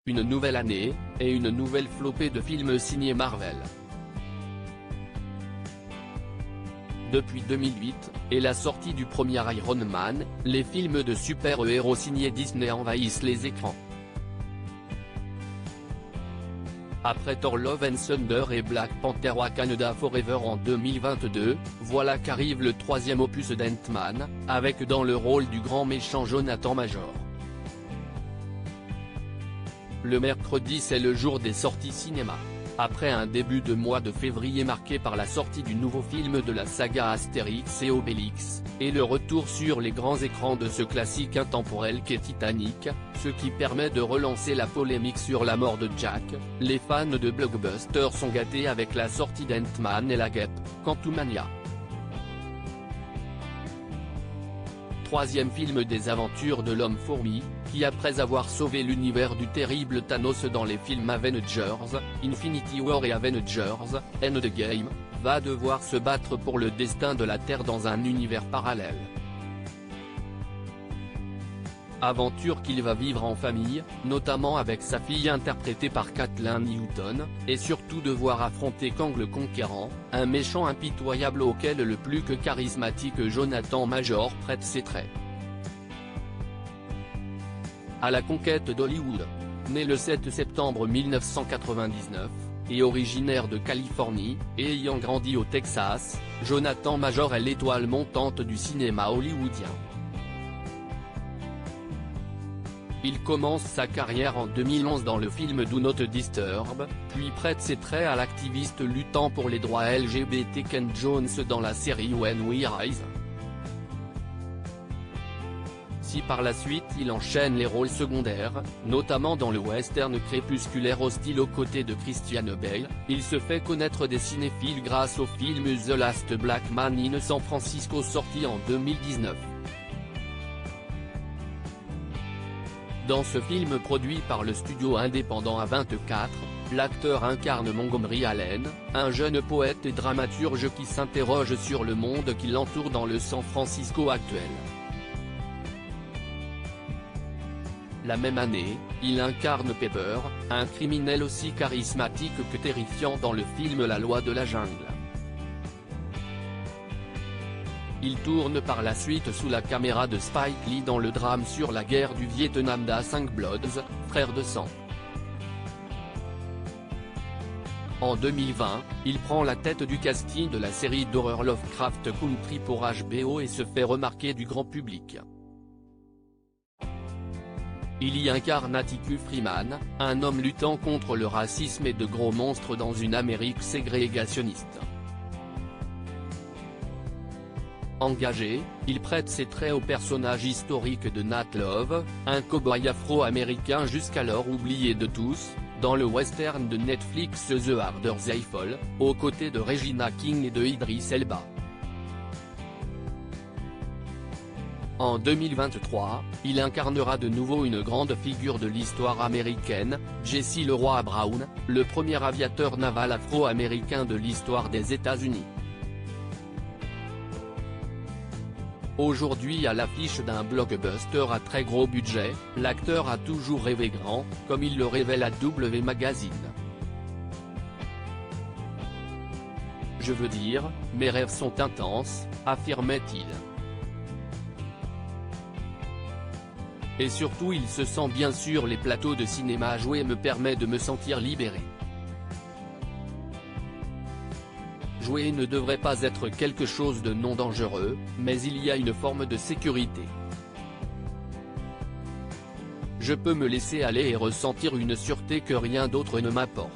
une nouvelle année, et une nouvelle flopée de films signés Marvel. Depuis 2008, et la sortie du premier Iron Man, les films de super-héros signés Disney envahissent les écrans. Après Thor Love and Thunder et Black Panther Wakanda Forever en 2022, voilà qu'arrive le troisième opus d'Ant-Man, avec dans le rôle du grand méchant Jonathan Major. Le mercredi c'est le jour des sorties cinéma. Après un début de mois de février marqué par la sortie du nouveau film de la saga Astérix et Obélix, et le retour sur les grands écrans de ce classique intemporel qu'est Titanic, ce qui permet de relancer la polémique sur la mort de Jack, les fans de blockbuster sont gâtés avec la sortie d'Ant-Man et la guêpe, Quantumania. Troisième film des aventures de l'homme-fourmi, qui après avoir sauvé l'univers du terrible Thanos dans les films Avengers, Infinity War et Avengers, Endgame, va devoir se battre pour le destin de la Terre dans un univers parallèle. Aventure qu'il va vivre en famille, notamment avec sa fille interprétée par Kathleen Newton, et surtout devoir affronter Kang le Conquérant, un méchant impitoyable auquel le plus que charismatique Jonathan Major prête ses traits. À la conquête d'Hollywood. Né le 7 septembre 1999, et originaire de Californie, et ayant grandi au Texas, Jonathan Major est l'étoile montante du cinéma hollywoodien. Il commence sa carrière en 2011 dans le film Do Not Disturb, puis prête ses traits à l'activiste luttant pour les droits LGBT Ken Jones dans la série When We Rise. Si par la suite il enchaîne les rôles secondaires, notamment dans le western crépusculaire Hostile aux côtés de Christian Bale, il se fait connaître des cinéphiles grâce au film The Last Black Man in San Francisco sorti en 2019. Dans ce film produit par le studio indépendant A24, l'acteur incarne Montgomery Allen, un jeune poète et dramaturge qui s'interroge sur le monde qui l'entoure dans le San Francisco actuel. La même année, il incarne Pepper, un criminel aussi charismatique que terrifiant dans le film La Loi de la Jungle. Il tourne par la suite sous la caméra de Spike Lee dans le drame sur la guerre du Vietnam d'A Cinq Bloods, Frères de sang. En 2020, il prend la tête du casting de la série d'horreur Lovecraft Country pour HBO et se fait remarquer du grand public. Il y incarne Atticus Freeman, un homme luttant contre le racisme et de gros monstres dans une Amérique ségrégationniste. Engagé, il prête ses traits au personnage historique de Nat Love, un cow-boy afro-américain jusqu'alors oublié de tous, dans le western de Netflix The Harder They Fall, aux côtés de Regina King et de Idris Elba. En 2023, il incarnera de nouveau une grande figure de l'histoire américaine, Jesse Leroy Brown, le premier aviateur naval afro-américain de l'histoire des États-Unis. Aujourd'hui à l'affiche d'un blockbuster à très gros budget, l'acteur a toujours rêvé grand, comme il le révèle à W Magazine. Je veux dire, mes rêves sont intenses, affirmait-il. Et surtout il se sent bien sur les plateaux de cinéma jouer me permet de me sentir libéré. Jouer ne devrait pas être quelque chose de non dangereux, mais il y a une forme de sécurité. Je peux me laisser aller et ressentir une sûreté que rien d'autre ne m'apporte.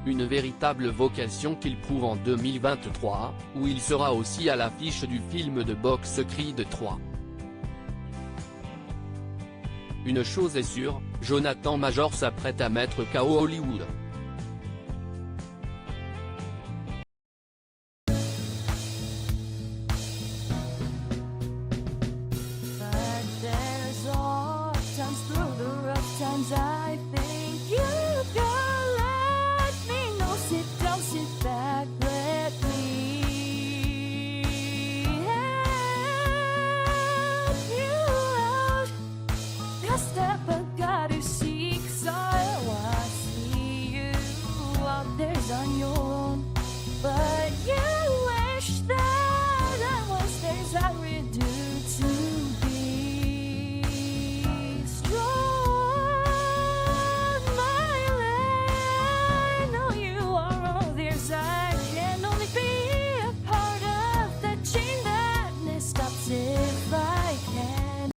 Une véritable vocation qu'il prouve en 2023, où il sera aussi à l'affiche du film de boxe Creed 3. Une chose est sûre, Jonathan Major s'apprête à mettre KO Hollywood. I think you can let me know. Sit down, sit back, let me help you out. 'Cause step